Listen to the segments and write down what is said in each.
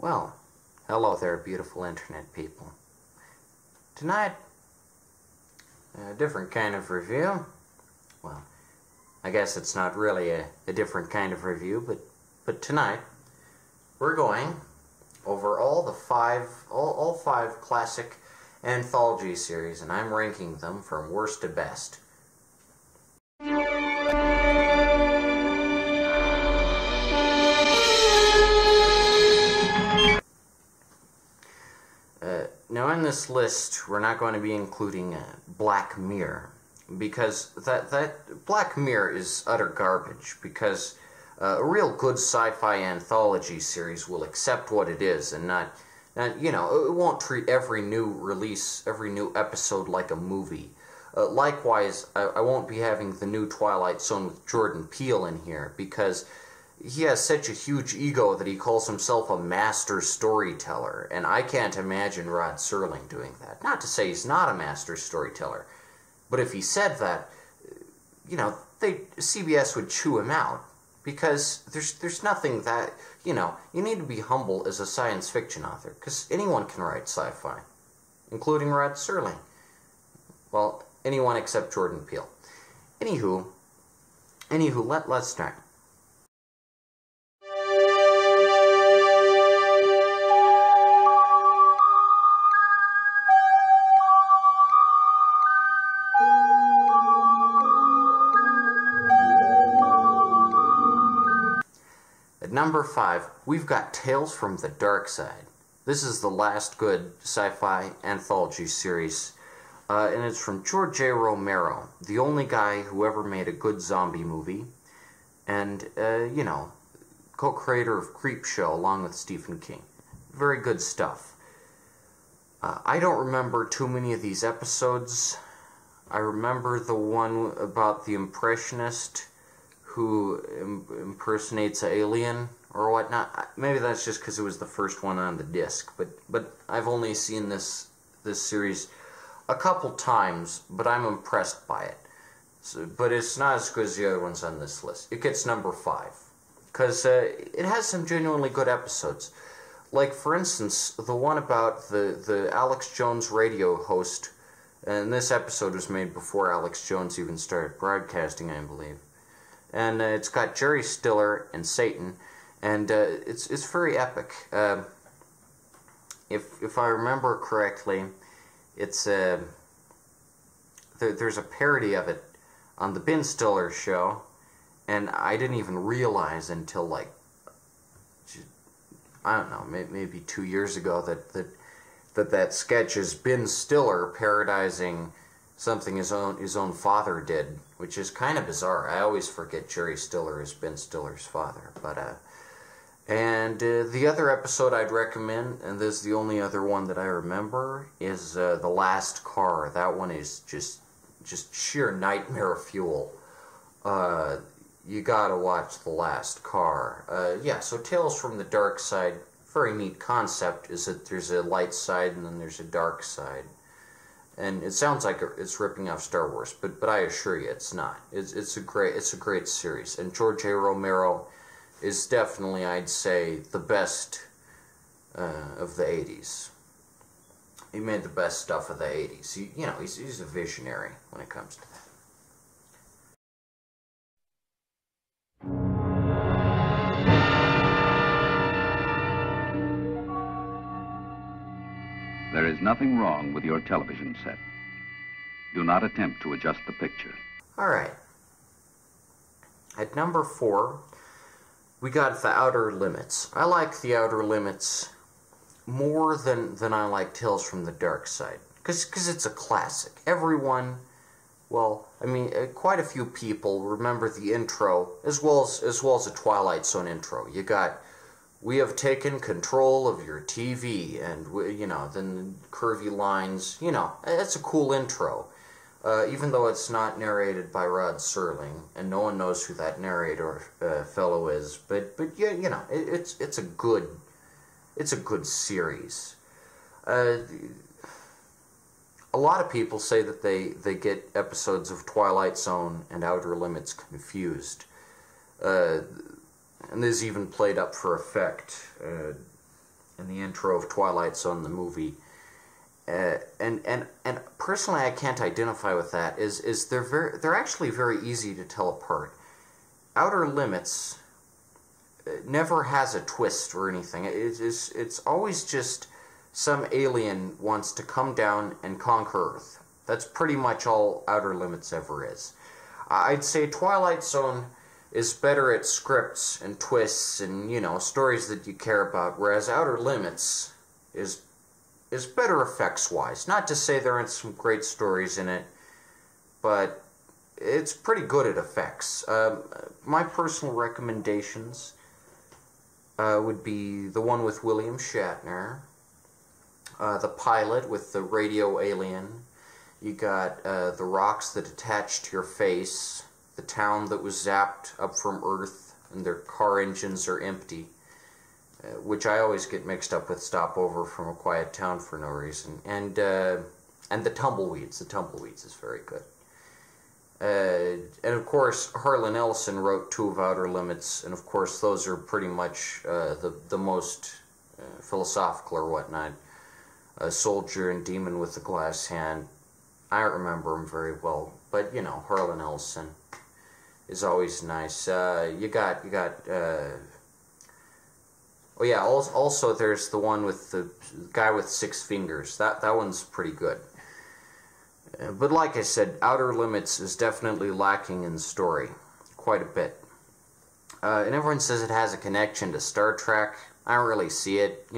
Well, hello there, beautiful internet people. Tonight, a different kind of review. Well, I guess it's not really a different kind of review, but tonight we're going over all five classic anthology series, and I'm ranking them from worst to best. Now in this list, we're not going to be including Black Mirror, because that Black Mirror is utter garbage, because a real good sci-fi anthology series will accept what it is and not, you know, it won't treat every new release, every new episode like a movie. Likewise, I won't be having the new Twilight Zone with Jordan Peele in here, because he has such a huge ego that he calls himself a master storyteller, and I can't imagine Rod Serling doing that. Not to say he's not a master storyteller, but if he said that, you know, CBS would chew him out, because there's nothing that, you know, you need to be humble as a science fiction author, because anyone can write sci-fi, including Rod Serling. Well, anyone except Jordan Peele. Anywho, let's start. At number 5, we've got Tales from the Dark Side. This is the last good sci-fi anthology series, and it's from George A. Romero, the only guy who ever made a good zombie movie, and, you know, co-creator of Creepshow along with Stephen King. Very good stuff. I don't remember too many of these episodes. I remember the one about the impressionist who impersonates an alien or whatnot. Maybe that's just because it was the first one on the disc, but I've only seen this series a couple times, but I'm impressed by it. So, but it's not as good as the other ones on this list. It gets number 5 because it has some genuinely good episodes. Like, for instance, the one about the Alex Jones radio host, and this episode was made before Alex Jones even started broadcasting, I believe. And it's got Jerry Stiller and Satan, and it's very epic. If I remember correctly, it's there's a parody of it on the Ben Stiller show, and I didn't even realize until, like, I don't know, maybe 2 years ago that sketch is Ben Stiller parodizing something his own father did, which is kind of bizarre. I always forget Jerry Stiller is Ben Stiller's father. But and the other episode I'd recommend, and this is the only other one that I remember, is The Last Car. That one is just sheer nightmare fuel. You gotta watch The Last Car. Yeah, so Tales from the Dark Side, very neat concept, is that there's a light side and then there's a dark side. And it sounds like it's ripping off Star Wars, but I assure you it's not. It's a great series, and George A. Romero is definitely, I'd say, the best of the 80s. He made the best stuff of the 80s. You know, he's a visionary when it comes to that. There is nothing wrong with your television set. Do not attempt to adjust the picture. Alright. At number 4, we got The Outer Limits. I like The Outer Limits more than I like Tales from the Dark Side. Because it's a classic. Everyone, well, I mean, quite a few people remember the intro, as well as the Twilight Zone intro. You got, "We have taken control of your TV," and, you know, then curvy lines. You know, it's a cool intro. Even though it's not narrated by Rod Serling, and no one knows who that narrator fellow is, but yeah, you know, it's a good series. A lot of people say that they get episodes of Twilight Zone and Outer Limits confused. And this is even played up for effect. in the intro of Twilight Zone, the movie. And personally, I can't identify with that. Is they're actually very easy to tell apart. Outer Limits never has a twist or anything. It's always just some alien wants to come down and conquer Earth. That's pretty much all Outer Limits ever is. I'd say Twilight Zone is better at scripts and twists and, stories that you care about, whereas Outer Limits is better effects-wise. Not to say there aren't some great stories in it, but it's pretty good at effects. My personal recommendations would be the one with William Shatner, the pilot with the radio alien. You got the rocks that attach to your face, the town that was zapped up from Earth, and their car engines are empty, which I always get mixed up with Stopover from A Quiet Town for no reason, and the Tumbleweeds. The Tumbleweeds is very good. And of course, Harlan Ellison wrote two of Outer Limits, and of course those are pretty much the most philosophical or whatnot. Soldier and Demon with the Glass Hand. I don't remember them very well, but Harlan Ellison is always nice. You got oh yeah, also there's the one with the guy with 6 fingers. That one's pretty good. But like I said, Outer Limits is definitely lacking in story, quite a bit. And everyone says it has a connection to Star Trek. I don't really see it.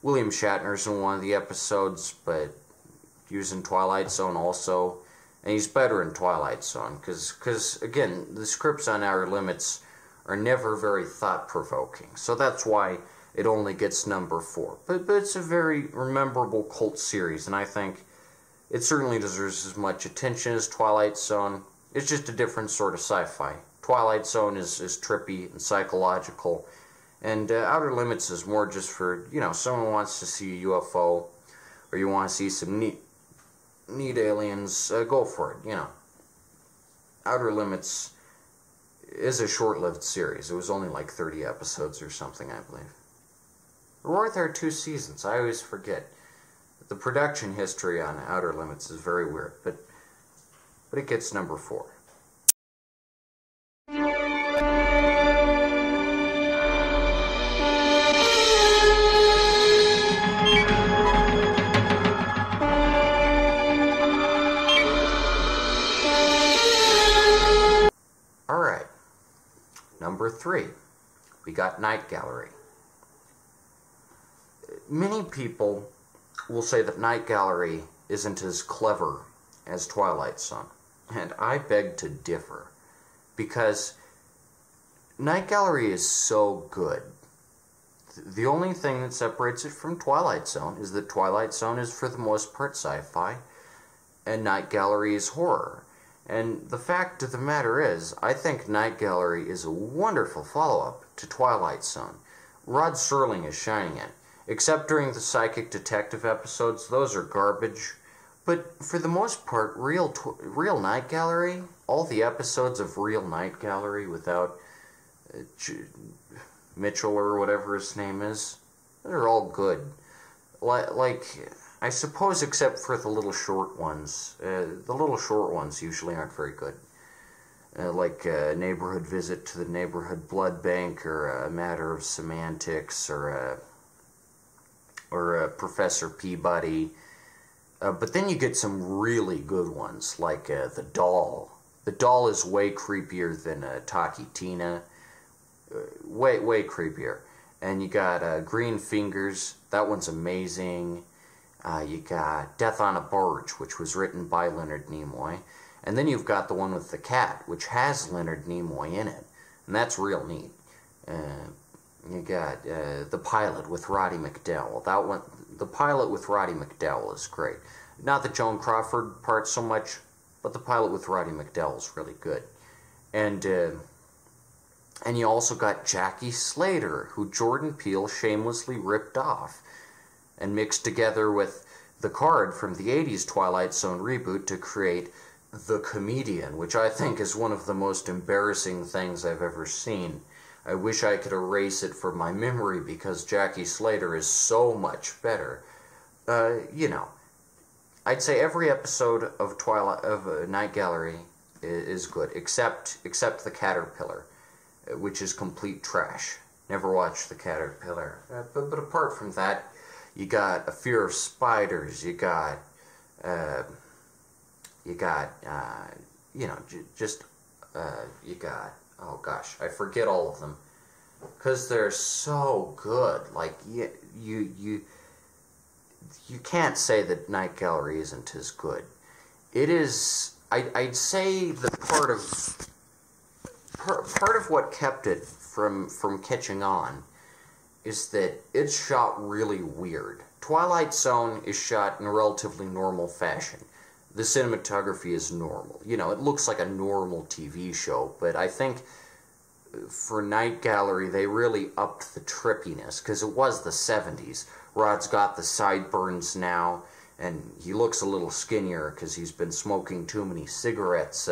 William Shatner's in one of the episodes, but he was in Twilight Zone also. And he's better in Twilight Zone, because again, the scripts on Outer Limits are never very thought-provoking. So that's why it only gets number 4. But it's a very memorable cult series, and I think it certainly deserves as much attention as Twilight Zone. It's just a different sort of sci-fi. Twilight Zone is trippy and psychological, and Outer Limits is more just for, someone wants to see a UFO, or you want to see some neat aliens, go for it, Outer Limits is a short-lived series. It was only like 30 episodes or something, I believe. Or were there 2 seasons? I always forget. The production history on Outer Limits is very weird, but it gets number 4. Alright, number 3, we got Night Gallery. Many people will say that Night Gallery isn't as clever as Twilight Zone, and I beg to differ, because Night Gallery is so good. The only thing that separates it from Twilight Zone is that Twilight Zone is for the most part sci-fi, and Night Gallery is horror. And the fact of the matter is, I think Night Gallery is a wonderful follow-up to Twilight Zone. Rod Serling is shining it. Except during the psychic detective episodes, those are garbage. But for the most part, real Night Gallery, all the episodes of real Night Gallery without Mitchell or whatever his name is, they're all good. Like, I suppose except for the little short ones. The little short ones usually aren't very good. Like a Neighborhood Visit to the Neighborhood Blood Bank, or A Matter of Semantics, or Professor Peabody. But then you get some really good ones, like The Doll. The Doll is way creepier than Taki Tina. Way creepier. And you got Green Fingers. That one's amazing. You got Death on a Barge, which was written by Leonard Nimoy. And then you've got the one with the cat, which has Leonard Nimoy in it. And that's real neat. You got The Pilot with Roddy McDowall. That one, The Pilot with Roddy McDowall is great. Not the Joan Crawford part so much, but The Pilot with Roddy McDowall is really good. And you also got Jackie Slater, who Jordan Peele shamelessly ripped off and mixed together with the card from the 80s Twilight Zone reboot to create The Comedian, which I think is one of the most embarrassing things I've ever seen. I wish I could erase it from my memory because Jackie Slater is so much better. You know, I'd say every episode of Night Gallery is good, except the Caterpillar, which is complete trash. Never watched the Caterpillar. But apart from that, you got A Fear of Spiders. You got you know, you got, oh gosh, I forget all of them, because they're so good. Like, you can't say that Night Gallery isn't as good. It is, I'd say that part of what kept it from catching on is that it's shot really weird. Twilight Zone is shot in a relatively normal fashion. The cinematography is normal. You know, it looks like a normal TV show, but I think for Night Gallery, they really upped the trippiness, because it was the 70s. Rod's got the sideburns now, and he looks a little skinnier because he's been smoking too many cigarettes,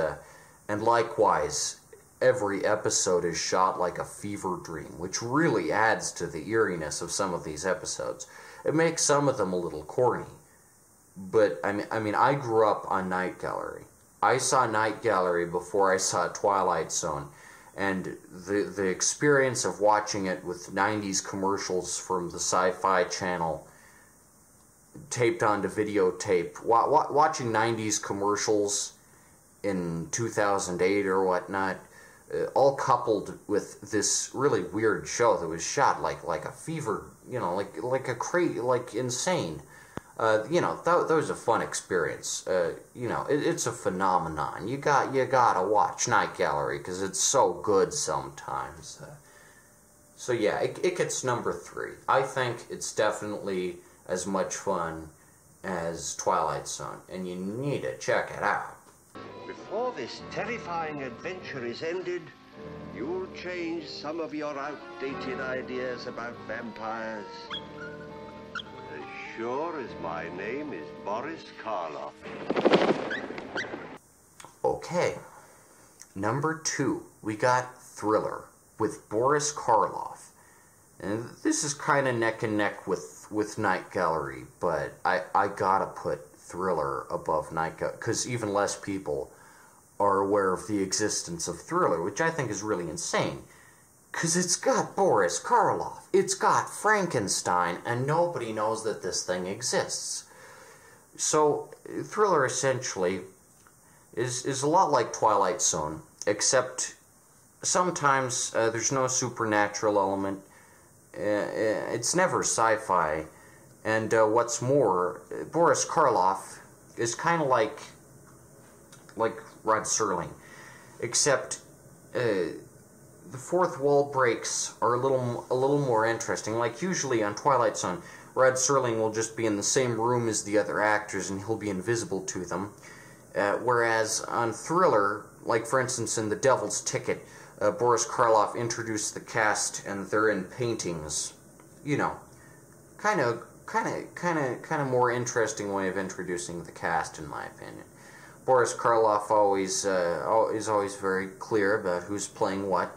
and likewise, every episode is shot like a fever dream, which really adds to the eeriness of some of these episodes. It makes some of them a little corny. But, I mean, I grew up on Night Gallery. I saw Night Gallery before I saw Twilight Zone, and the experience of watching it with 90s commercials from the Sci-Fi Channel taped onto videotape, watching 90s commercials in 2008 or whatnot, all coupled with this really weird show that was shot like a fever, you know, like a crazy, like insane. You know, that was a fun experience. You know, it's a phenomenon. You gotta watch Night Gallery because it's so good sometimes. So yeah, it gets number 3. I think it's definitely as much fun as Twilight Zone, and you need to check it out. Before this terrifying adventure is ended, you'll change some of your outdated ideas about vampires. As sure as my name is Boris Karloff. Okay, number 2, we got Thriller with Boris Karloff. And this is kind of neck and neck with Night Gallery, but I gotta put Thriller above Night Gallery, because even less people are aware of the existence of Thriller, which I think is really insane. Because it's got Boris Karloff, it's got Frankenstein, and nobody knows that this thing exists. So, Thriller essentially is a lot like Twilight Zone, except sometimes there's no supernatural element. It's never sci-fi. And what's more, Boris Karloff is kind of like Rod Serling, except the fourth wall breaks are a little more interesting. Like usually on Twilight Zone, Rod Serling will just be in the same room as the other actors and he'll be invisible to them. Whereas on Thriller, like for instance in The Devil's Ticket, Boris Karloff introduced the cast and they're in paintings. You know, kind of more interesting way of introducing the cast in my opinion. Boris Karloff is always very clear about who's playing what.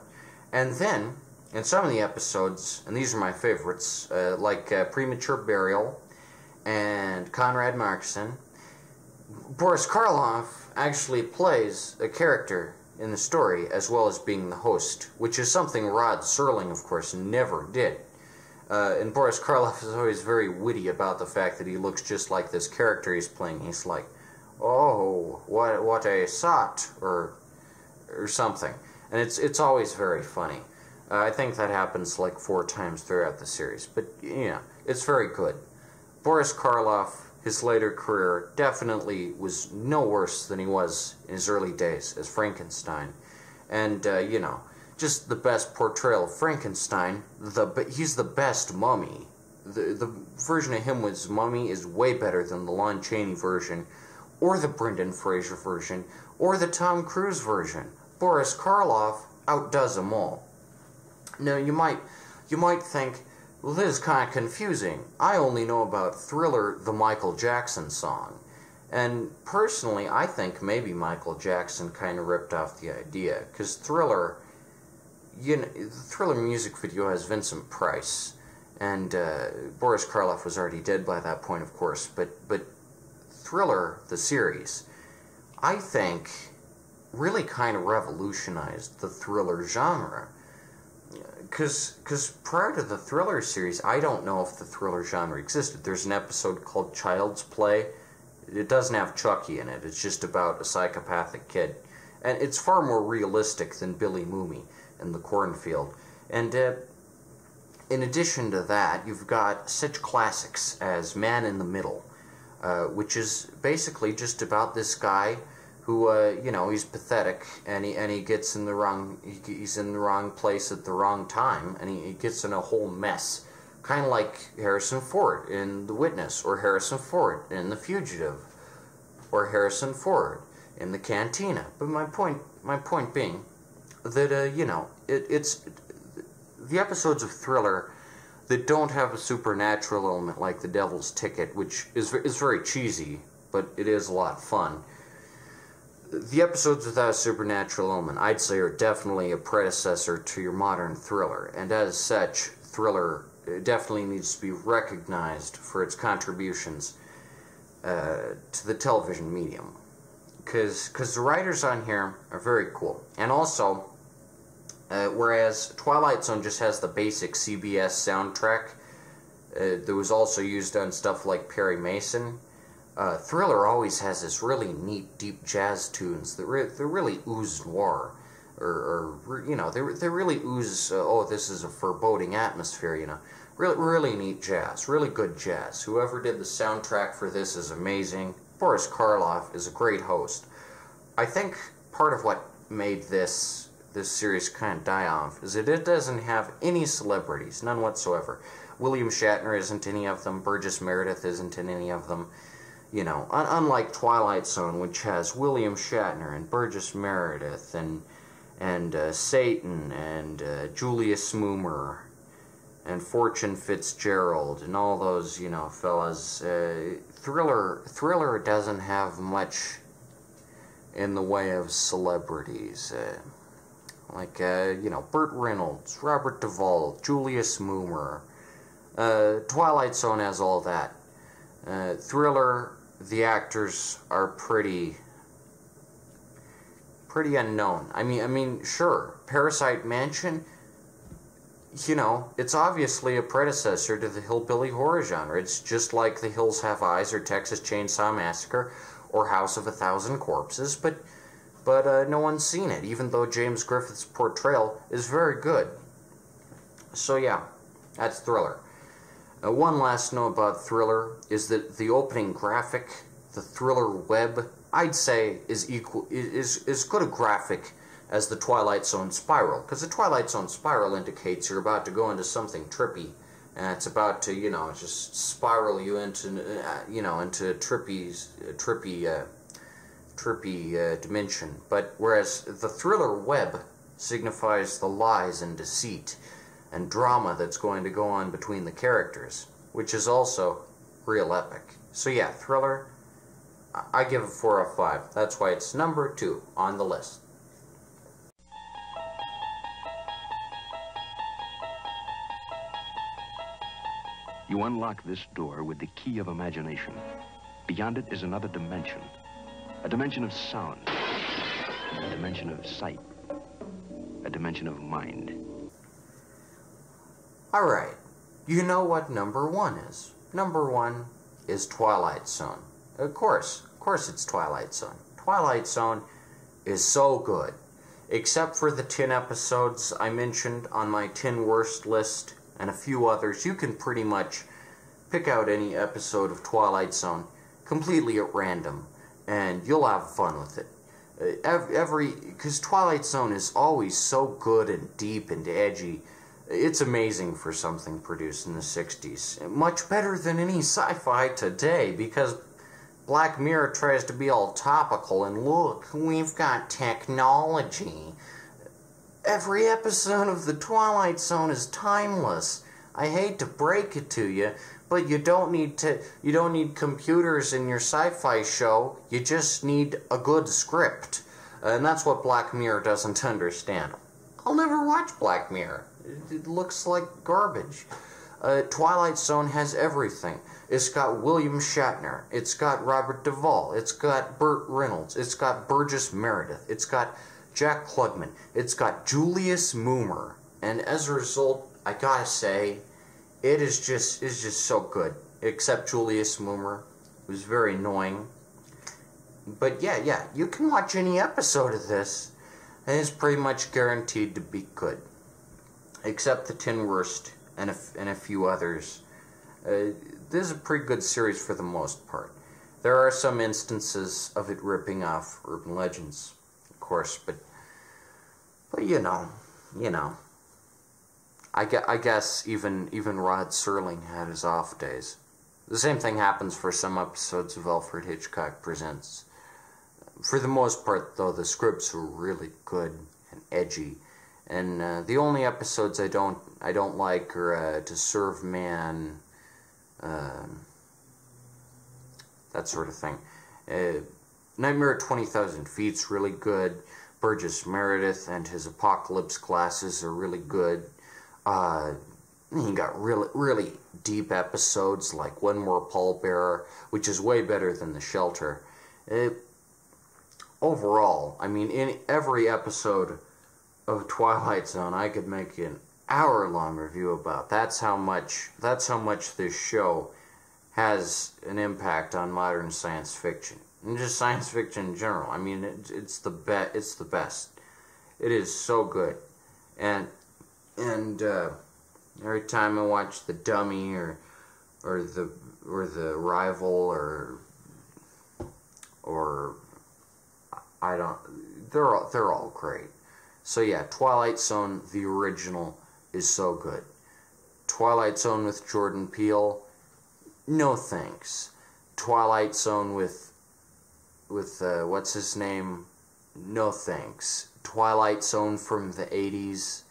And then, in some of the episodes, and these are my favorites, like Premature Burial and Conrad Markson, Boris Karloff actually plays a character in the story as well as being the host, which is something Rod Serling, of course, never did. And Boris Karloff is always very witty about the fact that he looks just like this character he's playing. He's like, oh, what a sot, or something. And it's always very funny. I think that happens like 4 times throughout the series. But, you know, it's very good. Boris Karloff, his later career, definitely was no worse than he was in his early days as Frankenstein. And, you know, just the best portrayal of Frankenstein. He's the best mummy. The version of him as Mummy is way better than the Lon Chaney version, or the Brendan Fraser version, or the Tom Cruise version. Boris Karloff outdoes them all. Now, you might think, well, this is kind of confusing. I only know about Thriller, the Michael Jackson song. And personally, I think maybe Michael Jackson kind of ripped off the idea, because Thriller the Thriller music video has Vincent Price, and Boris Karloff was already dead by that point, of course, but Thriller, the series, I think, really kind of revolutionized the thriller genre. Because prior to the Thriller series, I don't know if the thriller genre existed. There's an episode called Child's Play. It doesn't have Chucky in it. It's just about a psychopathic kid. And it's far more realistic than Billy Mooney in the cornfield. And in addition to that, you've got such classics as Man in the Middle, which is basically just about this guy who, he's pathetic, and he gets in the wrong, he's in the wrong place at the wrong time, and he gets in a whole mess. Kind of like Harrison Ford in The Witness, or Harrison Ford in The Fugitive, or Harrison Ford in The Cantina. But my point being that, it's the episodes of Thriller that don't have a supernatural element like The Devil's Ticket, which is very cheesy, but it is a lot of fun. The episodes without a supernatural element, I'd say, are definitely a predecessor to your modern Thriller, and as such, Thriller definitely needs to be recognized for its contributions to the television medium. Because the writers on here are very cool. And also, whereas Twilight Zone just has the basic CBS soundtrack that was also used on stuff like Perry Mason, Thriller always has this really neat, deep jazz tunes that they really ooze noir, they really ooze, this is a foreboding atmosphere, really neat jazz, really good jazz. Whoever did the soundtrack for this is amazing. Boris Karloff is a great host. I think part of what made this series kind of die off is that it doesn't have any celebrities, none whatsoever. William Shatner isn't any of them. Burgess Meredith isn't in any of them. Unlike Twilight Zone, which has William Shatner and Burgess Meredith and Satan and Julius Smoomer and Fortune Fitzgerald and all those, fellas. Thriller doesn't have much in the way of celebrities. Burt Reynolds, Robert Duvall, Julius Smoomer. Twilight Zone has all that. Thriller, the actors are pretty unknown. I mean, sure, Parasite Mansion, it's obviously a predecessor to the hillbilly horror genre. It's just like The Hills Have Eyes or Texas Chainsaw Massacre or House of a Thousand Corpses, but no one's seen it, even though James Griffith's portrayal is very good. So yeah, that's Thriller. One last note about Thriller is that the opening graphic, the Thriller web, I'd say is good a graphic as the Twilight Zone spiral, because the Twilight Zone spiral indicates you're about to go into something trippy, and it's about to, just spiral you into, into a trippy dimension. But whereas the Thriller web signifies the lies and deceit and drama that's going to go on between the characters, which is also real epic. So yeah, Thriller, I give it 4 out of 5. That's why it's number 2 on the list. You unlock this door with the key of imagination. Beyond it is another dimension. A dimension of sound. A dimension of sight. A dimension of mind. Alright, you know what number 1 is. Number 1 is Twilight Zone. Of course it's Twilight Zone. Twilight Zone is so good. Except for the 10 episodes I mentioned on my 10 worst list and a few others, you can pretty much pick out any episode of Twilight Zone completely at random, and you'll have fun with it. Because Twilight Zone is always so good and deep and edgy. It's amazing for something produced in the 60s. Much better than any sci-fi today, because Black Mirror tries to be all topical and look, we've got technology. Every episode of The Twilight Zone is timeless. I hate to break it to you, but you don't need computers in your sci-fi show. You just need a good script. And that's what Black Mirror doesn't understand. I'll never watch Black Mirror. It looks like garbage. Twilight Zone has everything. It's got William Shatner. It's got Robert Duvall. It's got Burt Reynolds. It's got Burgess Meredith. It's got Jack Klugman. It's got Julius Moomer. And as a result, I gotta say, it's just so good. Except Julius Moomer. It was very annoying. But yeah, you can watch any episode of this, and it's pretty much guaranteed to be good. Except the 10 worst and a few others. This is a pretty good series for the most part. There are some instances of it ripping off urban legends, of course, but you know. I guess even Rod Serling had his off days. The same thing happens for some episodes of Alfred Hitchcock Presents. For the most part, though, the scripts are really good and edgy, and the only episodes I don't like are To Serve Man, that sort of thing. Nightmare at 20,000 Feet's really good. Burgess Meredith and his Apocalypse classes are really good. You got really deep episodes like One More Pallbearer, which is way better than The Shelter. Overall, I mean, in every episode of Twilight Zone, I could make an hour-long review about. That's how much this show has an impact on modern science fiction, and just science fiction in general. I mean, it's the best. It is so good, and every time I watch The Dummy or the Rival or I don't, they're all great. So yeah, Twilight Zone, the original, is so good. Twilight Zone with Jordan Peele, no thanks. Twilight Zone with what's his name, no thanks. Twilight Zone from the 80s,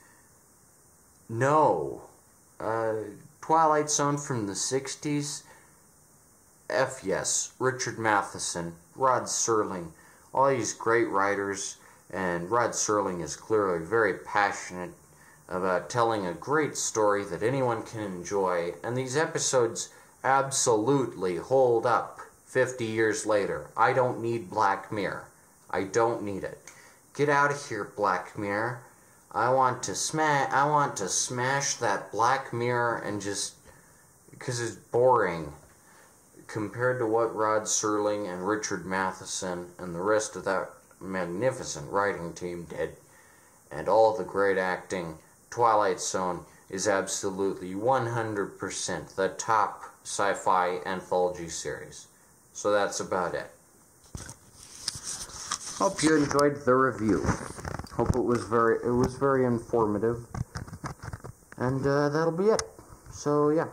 no. Twilight Zone from the 60s, F yes. Richard Matheson, Rod Serling, all these great writers, and Rod Serling is clearly very passionate about telling a great story that anyone can enjoy, and these episodes absolutely hold up 50 years later. I don't need Black Mirror. I don't need it. Get out of here, Black Mirror. I want to smash that Black Mirror and just, because it's boring compared to what Rod Serling and Richard Matheson and the rest of that magnificent writing team did, and all the great acting. Twilight Zone is absolutely 100% the top sci-fi anthology series. So that's about it. Hope you enjoyed the review. Hope it was very informative. And that'll be it. So yeah.